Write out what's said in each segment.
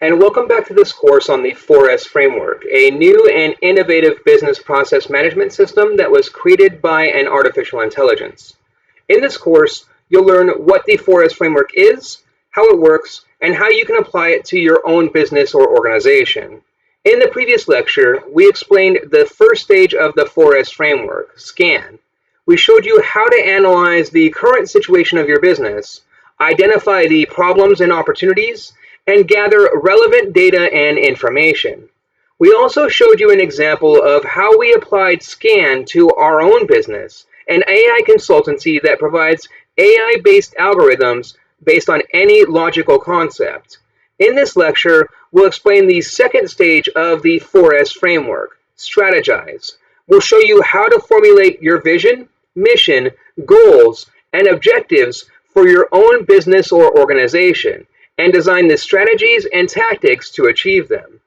and welcome back to this course on the 4S framework, a new and innovative business process management system that was created by an artificial intelligence. In this course, you'll learn what the 4S framework is, how it works, and how you can apply it to your own business or organization. In the previous lecture, we explained the first stage of the 4S framework, scan. We showed you how to analyze the current situation of your business, identify the problems and opportunities, and gather relevant data and information. We also showed you an example of how we applied SCAN to our own business, an AI consultancy that provides AI-based algorithms based on any logical concept. In this lecture, we'll explain the second stage of the 4S framework, Strategize. We'll show you how to formulate your vision, mission, goals, and objectives for your own business or organization, and design the strategies and tactics to achieve them.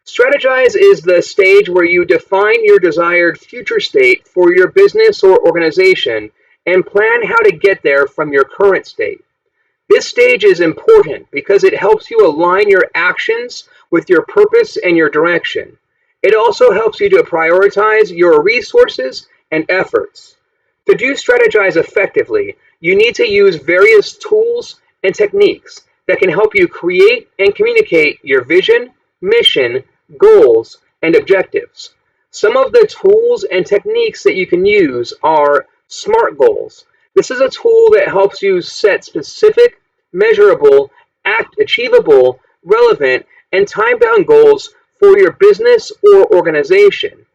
Strategize is the stage where you define your desired future state for your business or organization and plan how to get there from your current state. This stage is important because it helps you align your actions with your purpose and your direction. It also helps you to prioritize your resources and efforts. To do Strategize effectively, you need to use various tools and techniques that can help you create and communicate your vision, mission, goals, and objectives. Some of the tools and techniques that you can use are SMART goals. This is a tool that helps you set specific, measurable, achievable, relevant, and time-bound goals for your business or organization.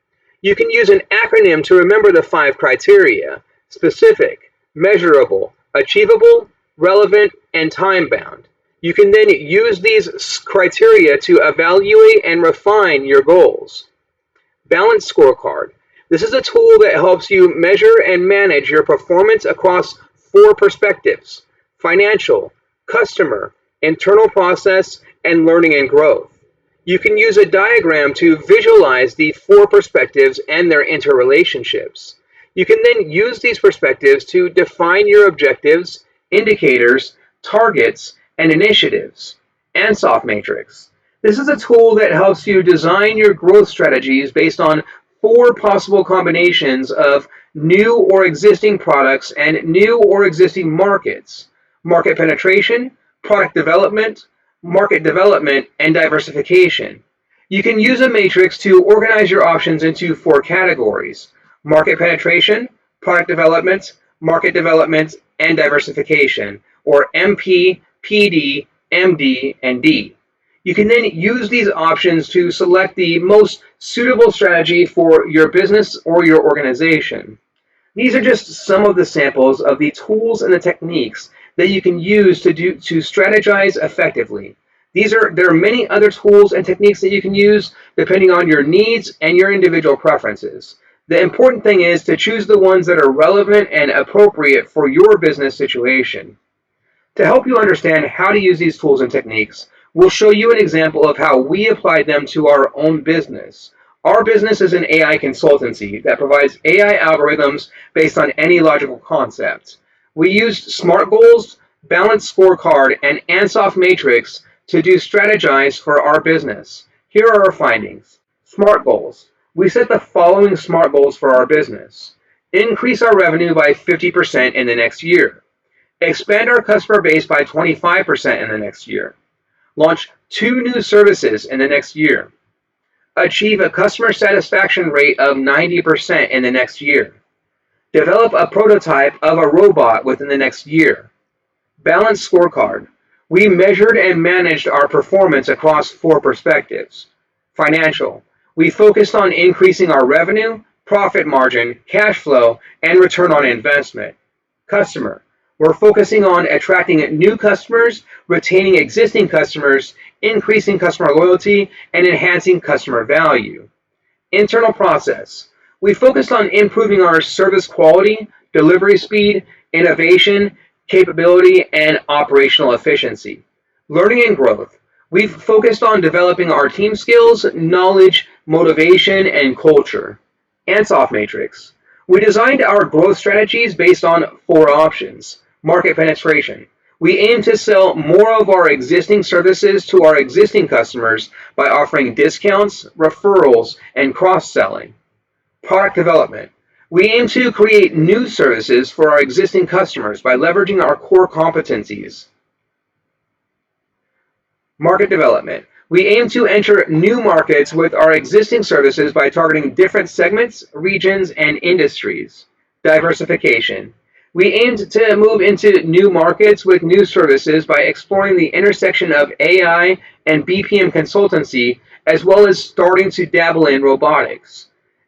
You can use an acronym to remember the 5 criteria: specific, measurable, achievable, relevant, and time-bound. You can then use these criteria to evaluate and refine your goals. Balance scorecard. This is a tool that helps you measure and manage your performance across 4 perspectives: financial, customer, internal process, and learning and growth. You can use a diagram to visualize the 4 perspectives and their interrelationships. You can then use these perspectives to define your objectives, indicators, targets, and initiatives. Ansoff Matrix. This is a tool that helps you design your growth strategies based on 4 possible combinations of new or existing products and new or existing markets: market penetration, product development, market development, and diversification. You can use a matrix to organize your options into 4 categories: market penetration, product development, market development, and diversification, or MP, PD, MD, and D. You can then use these options to select the most suitable strategy for your business or your organization. These are just some of the samples of the tools and the techniques that you can use to strategize effectively. There are many other tools and techniques that you can use depending on your needs and your individual preferences. The important thing is to choose the ones that are relevant and appropriate for your business situation. To help you understand how to use these tools and techniques, we'll show you an example of how we applied them to our own business. Our business is an AI consultancy that provides AI algorithms based on any logical concept. We used SMART goals, Balance scorecard, and Ansoff matrix to do Strategize for our business. Here are our findings. SMART goals. We set the following SMART goals for our business: increase our revenue by 50% in the next year. Expand our customer base by 25% in the next year. Launch 2 new services in the next year. Achieve a customer satisfaction rate of 90% in the next year. Develop a prototype of a robot within the next year. Balance scorecard. We measured and managed our performance across 4 perspectives. Financial. We focused on increasing our revenue, profit margin, cash flow, and return on investment. Customer. We're focusing on attracting new customers, retaining existing customers, increasing customer loyalty, and enhancing customer value. Internal process. We focused on improving our service quality, delivery speed, innovation, capability, and operational efficiency. Learning and growth. We've focused on developing our team skills, knowledge, motivation, and culture. Ansoff matrix. We designed our growth strategies based on 4 options. Market penetration. We aim to sell more of our existing services to our existing customers by offering discounts, referrals, and cross-selling. Product development. We aim to create new services for our existing customers by leveraging our core competencies. Market development. We aim to enter new markets with our existing services by targeting different segments, regions, and industries. Diversification. We aimed to move into new markets with new services by exploring the intersection of AI and BPM consultancy, as well as starting to dabble in robotics.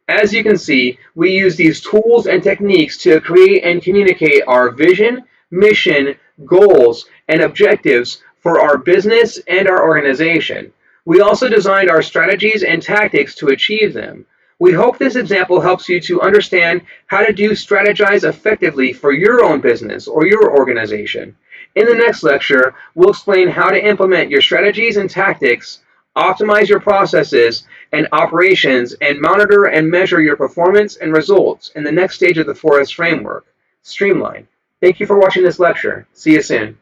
As you can see, we use these tools and techniques to create and communicate our vision, mission, goals, and objectives for our business and our organization. We also designed our strategies and tactics to achieve them. We hope this example helps you to understand how to do strategize effectively for your own business or your organization. In the next lecture, we'll explain how to implement your strategies and tactics, optimize your processes and operations, and monitor and measure your performance and results in the next stage of the 4S framework, Streamline. Thank you for watching this lecture. See you soon.